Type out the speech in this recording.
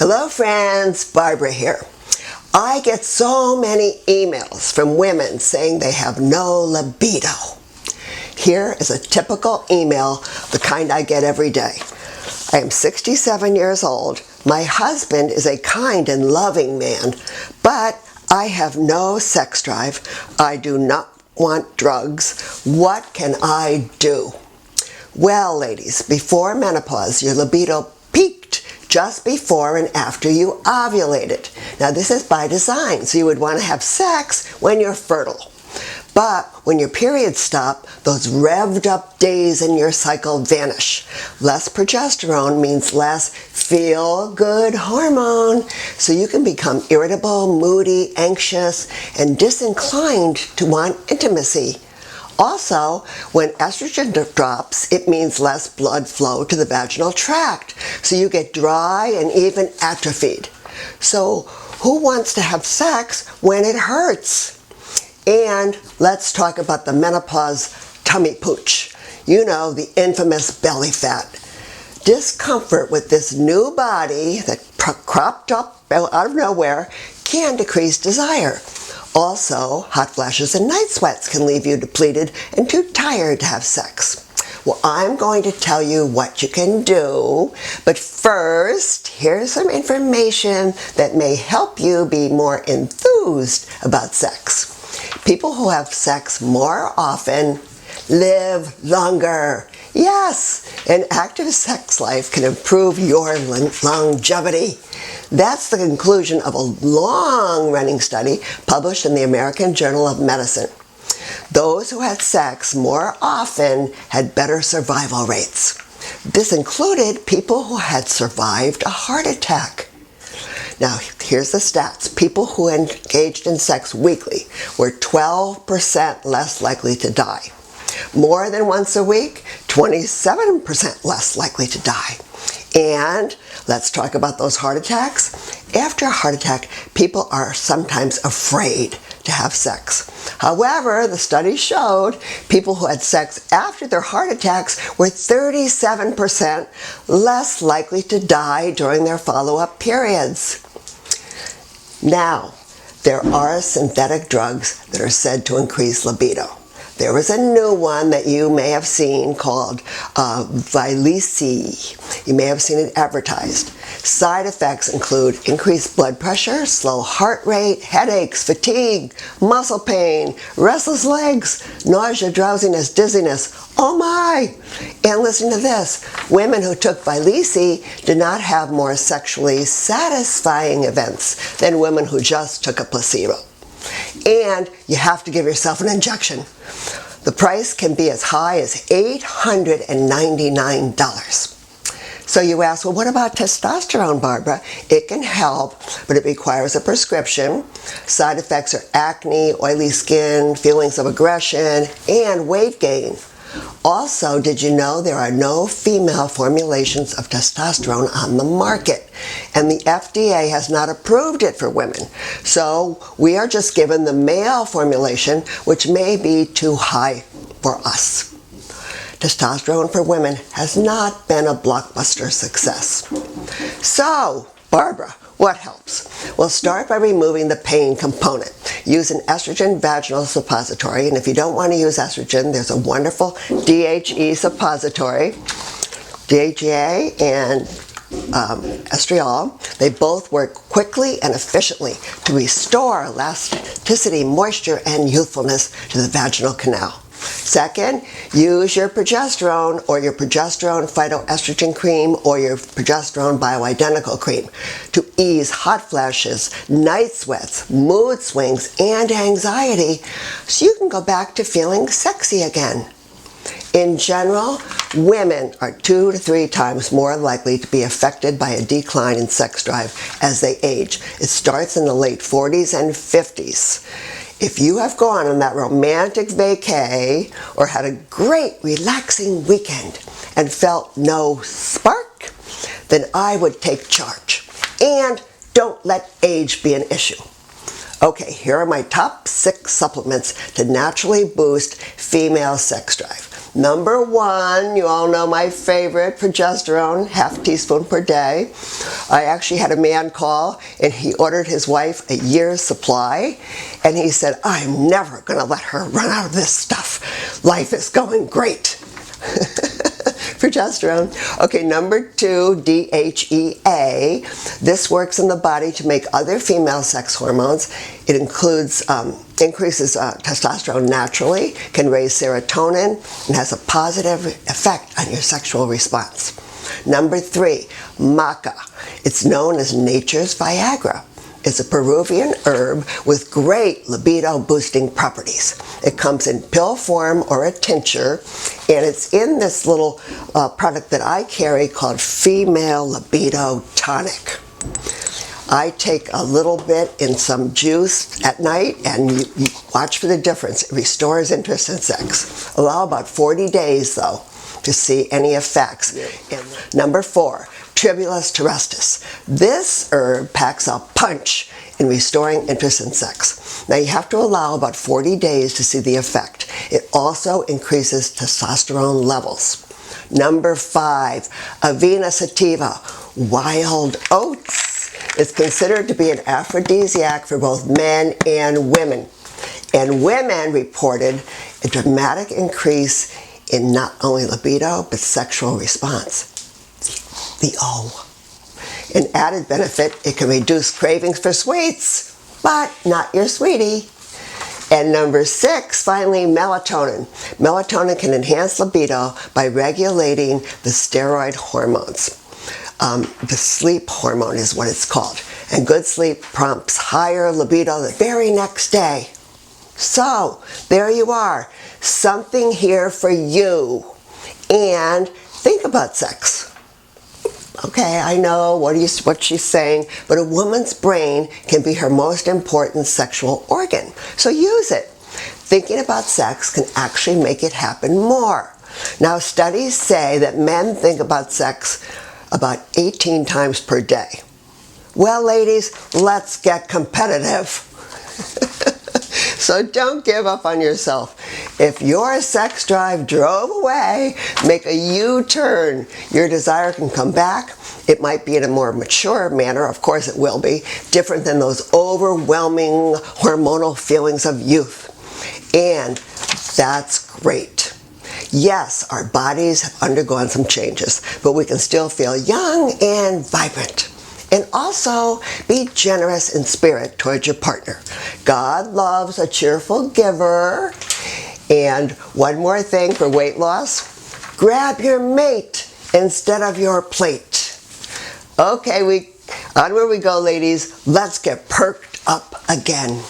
Hello friends, Barbara here. I get so many emails from women saying they have no libido. Here is a typical email, the kind I get every day. I am 67 years old. My husband is a kind and loving man, but I have no sex drive. I do not want drugs. What can I do? Well, ladies, before menopause, your libido peaked just before and after you ovulated. Now, this is by design, so you would want to have sex when you're fertile. But when your periods stop, those revved up days in your cycle vanish. Less progesterone means less feel-good hormone, so you can become irritable, moody, anxious, and disinclined to want intimacy. Also, when estrogen drops, it means less blood flow to the vaginal tract, so you get dry and even atrophied. So, who wants to have sex when it hurts? And let's talk about the menopause tummy pooch. You know, the infamous belly fat. Discomfort with this new body that cropped up out of nowhere can decrease desire. Also, hot flashes and night sweats can leave you depleted and too tired to have sex. Well, I'm going to tell you what you can do, but first, here's some information that may help you be more enthused about sex. People who have sex more often live longer. Yes, an active sex life can improve your longevity. That's the conclusion of a long-running study published in the American Journal of Medicine. Those who had sex more often had better survival rates. This included people who had survived a heart attack. Now, here's the stats. People who engaged in sex weekly were 12% less likely to die. More than once a week, 27% less likely to die. And let's talk about those heart attacks. After a heart attack, people are sometimes afraid to have sex. However, the study showed people who had sex after their heart attacks were 37% less likely to die during their follow-up periods. Now, there are synthetic drugs that are said to increase libido. There is a new one that you may have seen called Vyleesi. You may have seen it advertised. Side effects include increased blood pressure, slow heart rate, headaches, fatigue, muscle pain, restless legs, nausea, drowsiness, dizziness. Oh my! And listen to this. Women who took Vyleesi did not have more sexually satisfying events than women who just took a placebo. And you have to give yourself an injection. The price can be as high as $899. So you ask, well, what about testosterone, Barbara? It can help, but it requires a prescription. Side effects are acne, oily skin, feelings of aggression, and weight gain. Also, did you know there are no female formulations of testosterone on the market? And the FDA has not approved it for women. So we are just given the male formulation, which may be too high for us. Testosterone for women has not been a blockbuster success. So, Barbara, what helps? Well, start by removing the pain component. Use an estrogen vaginal suppository, and if you don't want to use estrogen, there's a wonderful DHE suppository. DHEA and estriol, they both work quickly and efficiently to restore elasticity, moisture, and youthfulness to the vaginal canal. Second, use your progesterone or your progesterone phytoestrogen cream or your progesterone bioidentical cream to ease hot flashes, night sweats, mood swings, and anxiety so you can go back to feeling sexy again. In general, women are 2 to 3 times more likely to be affected by a decline in sex drive as they age. It starts in the late 40s and 50s. If you have gone on that romantic vacay or had a great relaxing weekend and felt no spark, then I would take charge. And don't let age be an issue. Okay, here are my top 6 supplements to naturally boost female sex drive. Number 1, you all know my favorite, progesterone, half teaspoon per day. I actually had a man call and he ordered his wife a year's supply and he said, I'm never going to let her run out of this stuff. Life is going great. Progesterone. Okay, number 2, DHEA. This works in the body to make other female sex hormones. It includes, increases testosterone naturally, can raise serotonin, and has a positive effect on your sexual response. Number 3, maca. It's known as nature's Viagra. It's a Peruvian herb with great libido boosting properties. It comes in pill form or a tincture, and it's in this little product that I carry called Female Libido Tonic. I take a little bit in some juice at night and you watch for the difference. It restores interest in sex. Allow about 40 days though to see any effects. And number 4, Tribulus terrestris. This herb packs a punch in restoring interest in sex. Now you have to allow about 40 days to see the effect. It also increases testosterone levels. Number 5, Avena sativa, wild oats. It's considered to be an aphrodisiac for both men and women. And women reported a dramatic increase in not only libido, but sexual response. The O. An added benefit, it can reduce cravings for sweets, but not your sweetie. And number 6, finally, melatonin. Melatonin can enhance libido by regulating the steroid hormones. The sleep hormone is what it's called. And good sleep prompts higher libido the very next day. So, there you are. Something here for you. And think about sex. Okay, I know what she's saying, but a woman's brain can be her most important sexual organ. So use it. Thinking about sex can actually make it happen more. Now, studies say that men think about sex about 18 times per day. Well, ladies, let's get competitive. So don't give up on yourself. If your sex drive drove away, make a U-turn. Your desire can come back. It might be in a more mature manner, of course it will be, different than those overwhelming hormonal feelings of youth. And that's great. Yes, our bodies have undergone some changes, but we can still feel young and vibrant. And also, be generous in spirit towards your partner. God loves a cheerful giver. And one more thing for weight loss, grab your mate instead of your plate. Okay, onward we go, ladies. Let's get perked up again.